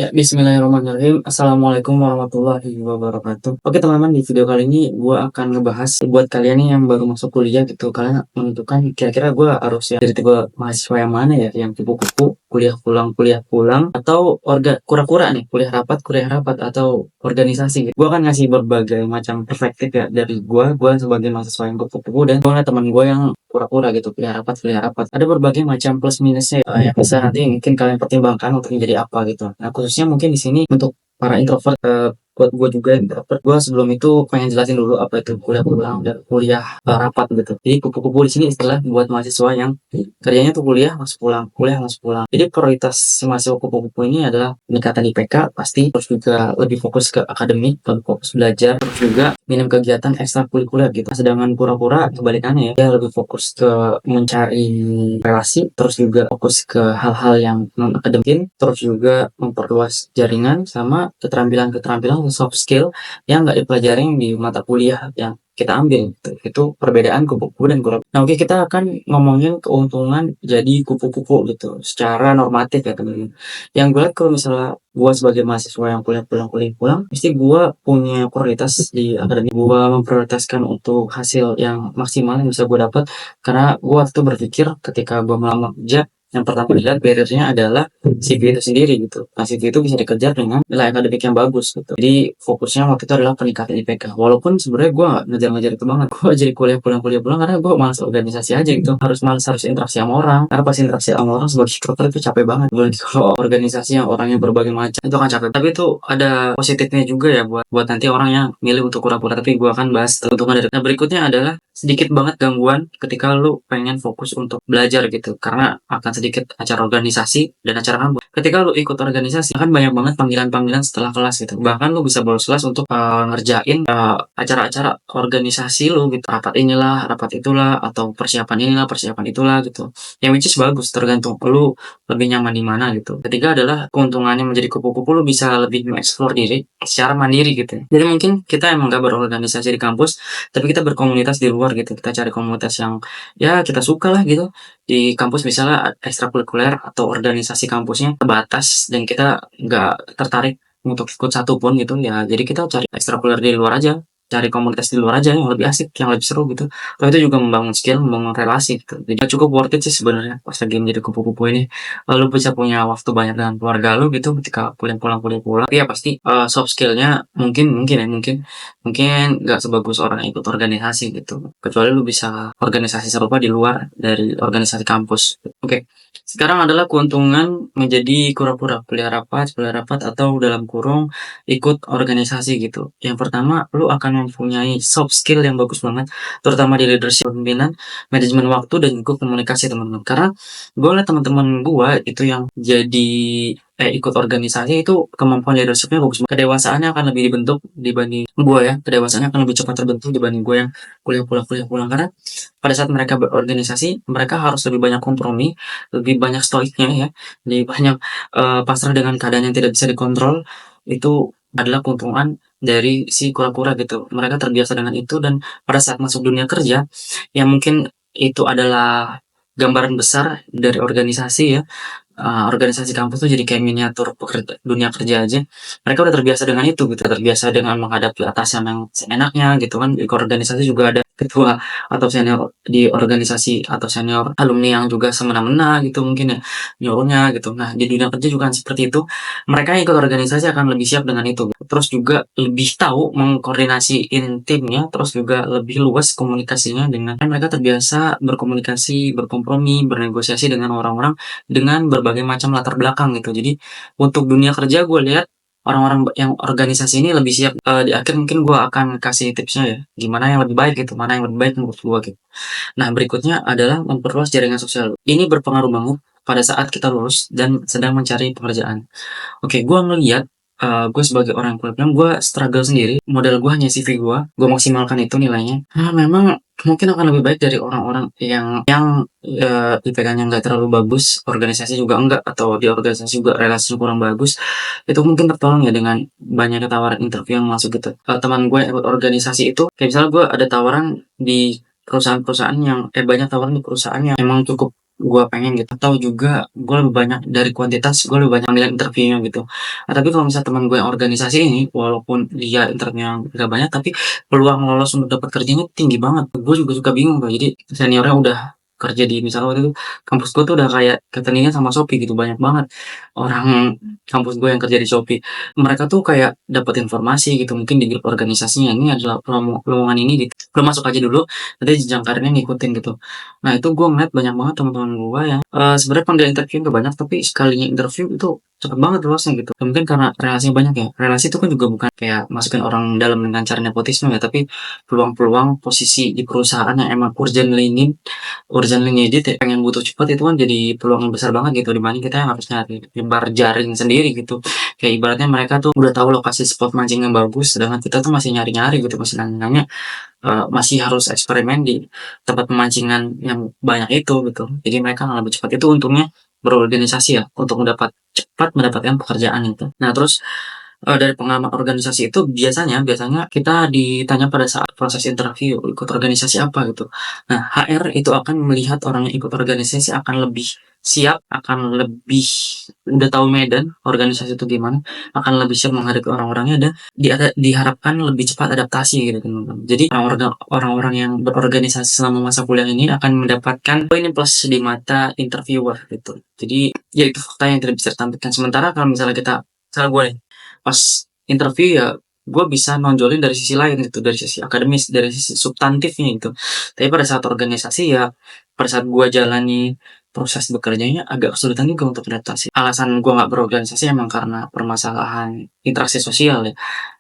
Ya, bismillahirrahmanirrahim. Assalamualaikum warahmatullahi wabarakatuh. Oke teman-teman, di video kali ini gue akan ngebahas buat kalian nih yang baru masuk kuliah gitu. Kalian menentukan kira-kira gue harus ya dari tipe mahasiswa yang mana ya, yang kupu-kupu, kuliah pulang, atau kura-kura nih, kuliah rapat atau organisasi gitu. Gue akan ngasih berbagai macam perspektif ya dari gue sebagai mahasiswa yang kupu-kupu dan gue teman gue yang kura-kura gitu, kuliah rapat. Ada berbagai macam plus minusnya yang bisa nanti mungkin kalian pertimbangkan untuk menjadi apa gitu. Nah, khususnya mungkin di sini untuk para introvert, buat gue juga introvert, gue sebelum itu pengen jelasin dulu apa itu kuliah pulang dan kuliah rapat gitu. Jadi kupu-kupu di sini istilah buat mahasiswa yang kerjanya tuh kuliah masuk pulang. Jadi prioritas si mahasiswa kupu-kupu ini adalah peningkatan IPK pasti, terus juga lebih fokus ke akademik, lebih fokus belajar, terus juga minim kegiatan ekstrakurikuler gitu. Sedangkan pura-pura kebalikannya ya, dia lebih fokus ke mencari relasi, terus juga fokus ke hal-hal yang non akademik, terus juga memperluas jaringan sama keterampilan soft skill yang nggak dipelajarin di mata kuliah yang kita ambil gitu. Itu perbedaan kupu-kupu dan kura. Nah, oke, kita akan ngomongin keuntungan jadi kupu-kupu gitu secara normatif ya teman-teman. Yang gue lihat kalau misalnya gue sebagai mahasiswa yang kuliah pulang, pasti gue punya prioritas di akademik. Gue memprioritaskan untuk hasil yang maksimal yang bisa gue dapat, karena gue waktu itu berpikir ketika gue melamar kerja, yang pertama dilihat barrier-nya adalah CV itu sendiri gitu. Nah, CV itu bisa dikejar dengan nilai akademik yang bagus gitu. Jadi fokusnya waktu itu adalah peningkatan IPK. Walaupun sebenarnya gue gak ngejar-ngejar itu banget. Gue jadi kuliah pulang karena gue malas organisasi aja gitu. Harus interaksi sama orang. Karena pas interaksi sama orang sebagai dokter itu capek banget. Belum kalau organisasi yang orangnya berbagai macam itu kan capek. Tapi itu ada positifnya juga ya buat nanti orang yang milih untuk pura-pura. Tapi gue akan bahas keuntungan dari. Nah, berikutnya adalah sedikit banget gangguan ketika lu pengen fokus untuk belajar gitu, karena akan sedikit acara organisasi dan acara kampus. Ketika lu ikut organisasi akan banyak banget panggilan-panggilan setelah kelas gitu, bahkan lu bisa bolos kelas untuk ngerjain acara-acara organisasi lu gitu, rapat inilah rapat itulah, atau persiapan inilah persiapan itulah gitu, yang which is bagus, tergantung lu lebih nyaman di mana gitu. Ketiga adalah keuntungannya menjadi kupu-kupu, lu bisa lebih mengeksplor diri secara mandiri gitu. Jadi mungkin kita emang gak berorganisasi di kampus, tapi kita berkomunitas di luar gitu. Kita cari komunitas yang ya kita suka lah gitu. Di kampus misalnya ekstrakurikuler atau organisasi kampusnya terbatas dan kita nggak tertarik untuk ikut satu pun gitu ya. Jadi kita cari ekstrakurikuler di luar aja. Cari komunitas di luar aja yang lebih asik, yang lebih seru gitu. Kalau itu juga membangun skill, membangun relasi gitu. Jadi cukup worth it sih sebenarnya pas lagi menjadi kupu-kupu ini. Lalu bisa punya waktu banyak dengan keluarga lu gitu ketika kuliah pulang. Tapi ya pasti soft skillnya mungkin nggak sebagus orang yang ikut organisasi gitu, kecuali lu bisa organisasi serupa di luar dari organisasi kampus. Oke, sekarang adalah keuntungan menjadi kura-kura kuliah rapat atau dalam kurung ikut organisasi gitu. Yang pertama, lu akan mempunyai soft skill yang bagus banget, terutama di leadership, pemimpinan, manajemen waktu, dan juga komunikasi teman-teman. Karena gue liat teman-teman gue itu yang jadi ikut organisasi itu kemampuan leadershipnya bagus banget. Kedewasaannya akan lebih dibentuk dibanding gue ya. Kedewasaannya akan lebih cepat terbentuk dibanding gue yang kuliah pulang. Karena pada saat mereka berorganisasi, mereka harus lebih banyak kompromi, lebih banyak stoiknya ya, lebih banyak pasrah dengan keadaan yang tidak bisa dikontrol. Itu adalah keuntungan dari si kura-kura gitu. Mereka terbiasa dengan itu, dan pada saat masuk dunia kerja, yang mungkin itu adalah gambaran besar dari organisasi ya. Organisasi kampus tuh jadi kayak miniatur dunia kerja aja. Mereka udah terbiasa dengan itu gitu, terbiasa dengan menghadapi atasan yang seenaknya gitu kan. Di organisasi juga ada ketua atau senior di organisasi atau senior alumni yang juga semena-mena gitu mungkin ya, nyuruhnya gitu. Nah, di dunia kerja juga kan seperti itu. Mereka yang ikut organisasi akan lebih siap dengan itu. Terus juga lebih tahu mengkoordinasiin timnya, terus juga lebih luas komunikasinya dengan kan mereka terbiasa berkomunikasi, berkompromi, bernegosiasi dengan orang-orang dengan berbagai macam latar belakang gitu. Jadi untuk dunia kerja gue lihat orang-orang yang organisasi ini lebih siap. Di akhir mungkin gue akan kasih tipsnya ya, gimana yang lebih baik gitu, mana yang lebih baik menurut gue gitu. Nah, berikutnya adalah memperluas jaringan sosial. Ini berpengaruh banget pada saat kita lulus dan sedang mencari pekerjaan. Oke, gue ngeliat gue sebagai orang kuliah pulang, gue struggle sendiri. Modal gue hanya CV gue maksimalkan itu nilainya. Memang mungkin akan lebih baik dari orang-orang yang IPK-nya nggak terlalu bagus, organisasi juga enggak, atau di organisasi juga relasi kurang bagus. Itu mungkin tertolong ya dengan banyaknya tawaran interview yang masuk gitu. Teman gue yang ikut organisasi itu, kayak misalnya gue ada tawaran di perusahaan-perusahaan yang banyak tawaran di perusahaan yang emang cukup gue pengen gitu, atau juga gue lebih banyak dari kuantitas, gue lebih banyak nilai interviewnya gitu. Nah, tapi kalau misalnya teman gue yang organisasi ini, walaupun dia interviewnya gak banyak, tapi peluang lolos untuk dapat kerjanya tinggi banget. Gue juga suka bingung tuh. Jadi seniornya udah kerja di misalnya waktu itu kampus gue tuh udah kayak ketandingan sama Shopee gitu, banyak banget orang kampus gue yang kerja di Shopee. Mereka tuh kayak dapat informasi gitu, mungkin di grup organisasinya ini adalah lowongan ini gitu. Lo masuk aja dulu, nanti jenjang karirnya ngikutin gitu. Nah, itu gue ngeliat banyak banget teman-teman gue yang sebenarnya panggilan interview gak banyak, tapi sekalinya interview itu cepet banget lulosnya gitu. Ya, mungkin karena relasinya banyak ya. Relasi itu kan juga bukan kayak masukin orang dalam dengan cara nepotisme ya, tapi peluang-peluang posisi di perusahaan yang emang urgently needed ya, pengen butuh cepat itu kan jadi peluang yang besar banget gitu dibanding kita yang harus nyari nyebar jaring sendiri gitu. Kayak ibaratnya mereka tuh udah tahu lokasi spot mancing yang bagus, sedangkan kita tuh masih nyari-nyari gitu, masih nanya-nanya, masih harus eksperimen di tempat pemancingan yang banyak itu gitu. Jadi mereka lebih cepat. Itu untungnya berorganisasi ya, untuk cepat mendapatkan pekerjaan itu. Nah, terus dari pengalaman organisasi itu biasanya biasanya kita ditanya pada saat proses interview, ikut organisasi apa gitu. Nah, HR itu akan melihat orang yang ikut organisasi akan lebih siap, akan lebih udah tahu medan organisasi itu gimana, akan lebih siap menghadapi orang-orangnya dan diharapkan lebih cepat adaptasi gitu teman-teman. Jadi orang-orang yang berorganisasi selama masa kuliah ini akan mendapatkan poin plus di mata interviewer gitu. Jadi ya itu fakta yang tidak bisa ditampilkan. Sementara kalau misalnya misalnya gue nih, pas interview ya gue bisa nonjolin dari sisi lain gitu, dari sisi akademis, dari sisi substantifnya gitu. Tapi pada saat organisasi ya, pada saat gue jalani proses bekerjanya agak kesulitan juga untuk adaptasi. Alasan gue nggak berorganisasi emang karena permasalahan interaksi sosial ya,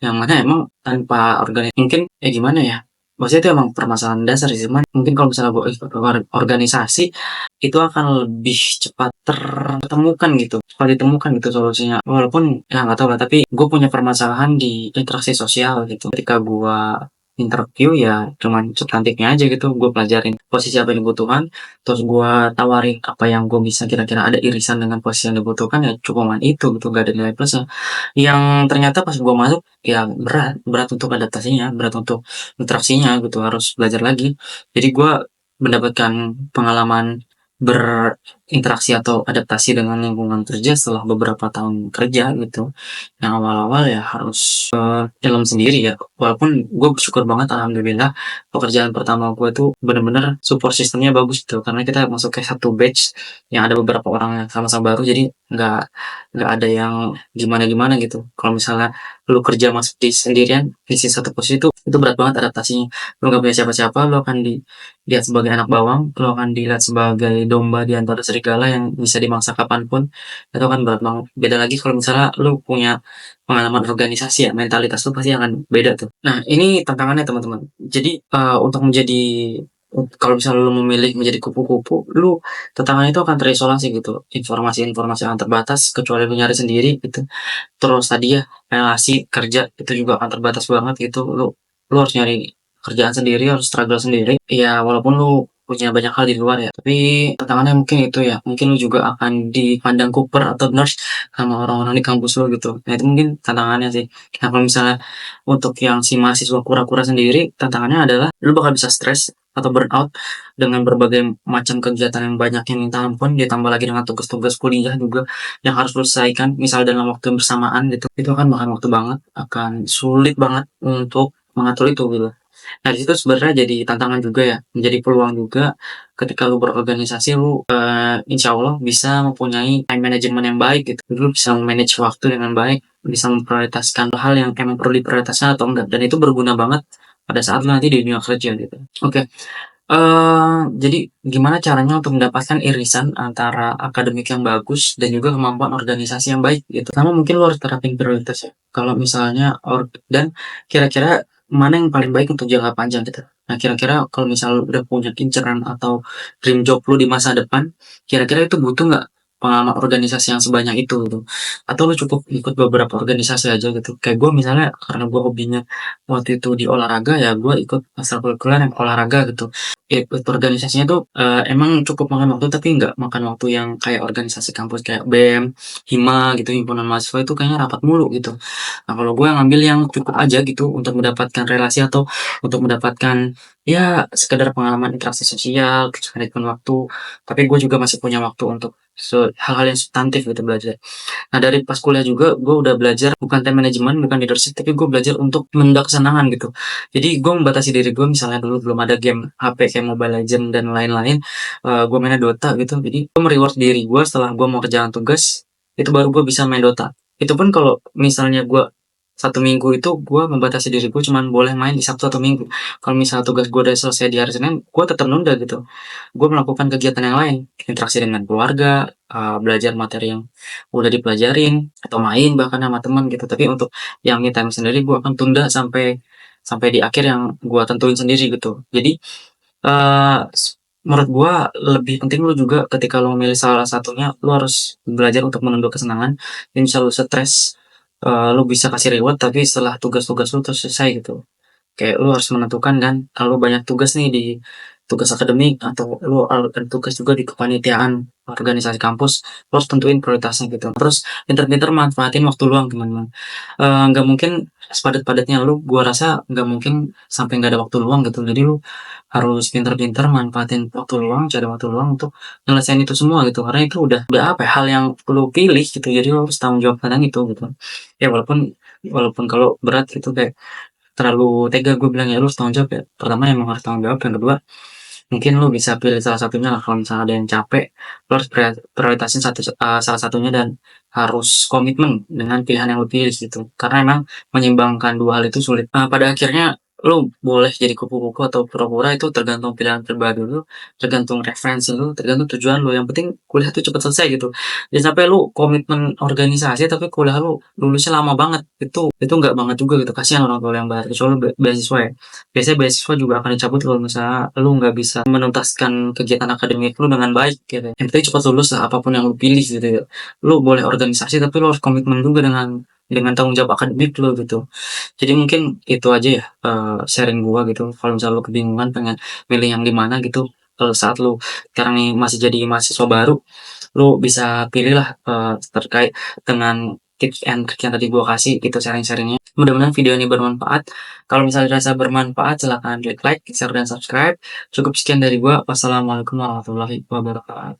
yang mana emang tanpa organisasi mungkin gimana ya, maksudnya itu emang permasalahan dasar sih, cuman mungkin kalau misalnya gue ikut organisasi itu akan lebih cepat tertemukan gitu, cepat ditemukan gitu solusinya. Walaupun ya nggak tahu lah, tapi gue punya permasalahan di interaksi sosial gitu. Ketika gue interview ya cuman substantifnya aja gitu, gue pelajarin posisi apa yang dibutuhkan, terus gue tawarin apa yang gue bisa kira-kira ada irisan dengan posisi yang dibutuhkan, ya cuman itu gitu, gak ada nilai plusnya. Yang ternyata pas gue masuk ya berat, berat untuk adaptasinya, berat untuk interaksinya gitu, harus belajar lagi. Jadi gue mendapatkan pengalaman berinteraksi atau adaptasi dengan lingkungan kerja setelah beberapa tahun kerja gitu. Yang awal-awal ya harus dalam sendiri ya. Walaupun gue bersyukur banget alhamdulillah pekerjaan pertama gue tuh bener-bener support sistemnya bagus gitu. Karena kita masuk kayak satu batch yang ada beberapa orang yang sama-sama baru, jadi nggak nggak ada yang gimana-gimana gitu. Kalau misalnya lu kerja masuk di sendirian di satu posisi itu berat banget adaptasinya. Lu nggak punya siapa-siapa, lu akan dilihat sebagai anak bawang, lu akan dilihat sebagai domba di antara serigala yang bisa dimangsa kapanpun. Itu kan berat banget. Beda lagi kalau misalnya lu punya pengalaman organisasi ya, mentalitas lu pasti akan beda tuh. Nah, ini tantangannya teman-teman. Jadi untuk menjadi kalau misalnya lu memilih menjadi kupu-kupu, lu tantangannya itu akan terisolasi gitu. Informasi-informasi yang terbatas kecuali lu nyari sendiri gitu. Terus tadi ya, relasi kerja itu juga akan terbatas banget gitu. Lu harus nyari kerjaan sendiri, harus struggle sendiri. Ya walaupun lu punya banyak hal di luar ya, tapi tantangannya mungkin itu ya. Mungkin lu juga akan dipandang kuper atau nurse sama orang-orang di kampus lu gitu. Nah, itu mungkin tantangannya sih. Nah, kalau misalnya untuk yang si mahasiswa kura-kura sendiri, tantangannya adalah lu bakal bisa stres atau burnout dengan berbagai macam kegiatan yang banyak yang minta ampun, ditambah lagi dengan tugas-tugas kuliah juga yang harus lu selesaikan, misal dalam waktu yang bersamaan gitu. Itu akan makan waktu banget, akan sulit banget untuk mengatur itu gitu. Nah, di situ sebenarnya jadi tantangan juga ya, menjadi peluang juga ketika lu berorganisasi, lu insya Allah bisa mempunyai time management yang baik gitu. Lu bisa manage waktu dengan baik, bisa memprioritaskan hal yang emang perlu diprioritaskan atau enggak, dan itu berguna banget pada saat lu nanti di dunia kerja gitu. Oke. Jadi gimana caranya untuk mendapatkan irisan antara akademik yang bagus dan juga kemampuan organisasi yang baik gitu. Pertama mungkin lo harus terapin prioritas ya. Kalau misalnya dan kira-kira mana yang paling baik untuk jangka panjang gitu. Nah, kira-kira kalau misalnya lo udah punya inceran atau dream job lo di masa depan, kira-kira itu butuh nggak pengalaman organisasi yang sebanyak itu gitu? Atau lu cukup ikut beberapa organisasi aja gitu? Kayak gue misalnya karena gue hobinya waktu itu di olahraga ya gue ikut ekstrakurikuler yang olahraga gitu. Ikut organisasinya tuh emang cukup makan waktu tapi nggak makan waktu yang kayak organisasi kampus kayak BEM, HIMA gitu, himpunan mahasiswa itu kayaknya rapat mulu gitu. Nah kalau gue ngambil yang cukup aja gitu untuk mendapatkan relasi atau untuk mendapatkan ya sekedar pengalaman interaksi sosial, terus manajemen waktu, tapi gue juga masih punya waktu untuk hal-hal yang substantif gitu belajar. Nah dari pas kuliah juga gue udah belajar bukan time management, bukan leadership, tapi gue belajar untuk menunda kesenangan gitu. Jadi gue membatasi diri gue misalnya dulu belum ada game HP kayak Mobile Legends dan lain-lain, gue mainnya Dota gitu. Jadi gue mereward diri gue setelah gue mau kerjaan tugas, itu baru gue bisa main Dota. Itu pun kalau misalnya gue satu minggu itu gue membatasi diri gue cuman boleh main di Sabtu atau Minggu. Kalau misalnya tugas gue udah selesai di hari Senin, gue tetap nunda gitu. Gue melakukan kegiatan yang lain, interaksi dengan keluarga, belajar materi yang udah dipelajarin, atau main bahkan sama teman gitu. Tapi untuk yang me time sendiri gue akan tunda sampai sampai di akhir yang gue tentuin sendiri gitu. Jadi Eee, menurut gua lebih penting lu juga ketika lu memilih salah satunya, lu harus belajar untuk menunda kesenangan yang bisa lu stres, lu bisa kasih reward tapi setelah tugas-tugas lu tuh selesai gitu. Kayak lu harus menentukan kan, kalau banyak tugas nih di tugas akademik atau lu ada tugas juga di kepanitiaan organisasi kampus, lu harus tentuin prioritasnya gitu. Terus pinter-pinter manfaatin waktu luang teman-teman. Nggak mungkin sepadat-padatnya lu, gua rasa nggak mungkin sampai nggak ada waktu luang gitu. Jadi lu harus pinter-pinter manfaatin waktu luang, cari waktu luang untuk nyelesain itu semua gitu. Karena itu udah apa ya, hal yang lu pilih gitu. Jadi lu harus tanggung jawab tentang itu gitu. Ya walaupun walaupun kalau berat gitu kayak terlalu tega gue bilang ya lu harus tanggung jawab ya. Pertama emang harus tanggung jawab, yang kedua mungkin lu bisa pilih salah satunya lah kalau misalnya ada yang capek, lu harus prioritasin salah satunya dan harus komitmen dengan pilihan yang lu pilih gitu. Karena emang menyeimbangkan dua hal itu sulit. Pada akhirnya lu boleh jadi kupu-kupu atau pura-pura itu tergantung pilihan pribadi lu, tergantung referensi lu, tergantung tujuan lu. Yang penting kuliah tuh cepet selesai gitu. Jangan sampai lu komitmen organisasi tapi kuliah lu lulusnya lama banget. Itu nggak banget juga gitu. Kasihan orang tua yang bayar kecuali lu beasiswa ya. Biasanya beasiswa juga akan dicabut kalau misalnya lu nggak bisa menuntaskan kegiatan akademik lu dengan baik gitu. Yang penting cepat lulus lah apapun yang lu pilih gitu ya. Lu boleh organisasi tapi lu harus komitmen juga dengan tanggung jawab akademik lu gitu. Jadi mungkin itu aja ya sharing gua gitu. Kalau misalnya lu kebingungan pengen milih yang di mana gitu, saat lu sekarang nih masih jadi mahasiswa baru, lu bisa pilihlah terkait dengan tips and trik yang tadi gua kasih gitu sharing-sharingnya. Mudah-mudahan video ini bermanfaat. Kalau misalnya dirasa bermanfaat silahkan klik like, share dan subscribe. Cukup sekian dari gua. Wassalamualaikum warahmatullahi wabarakatuh.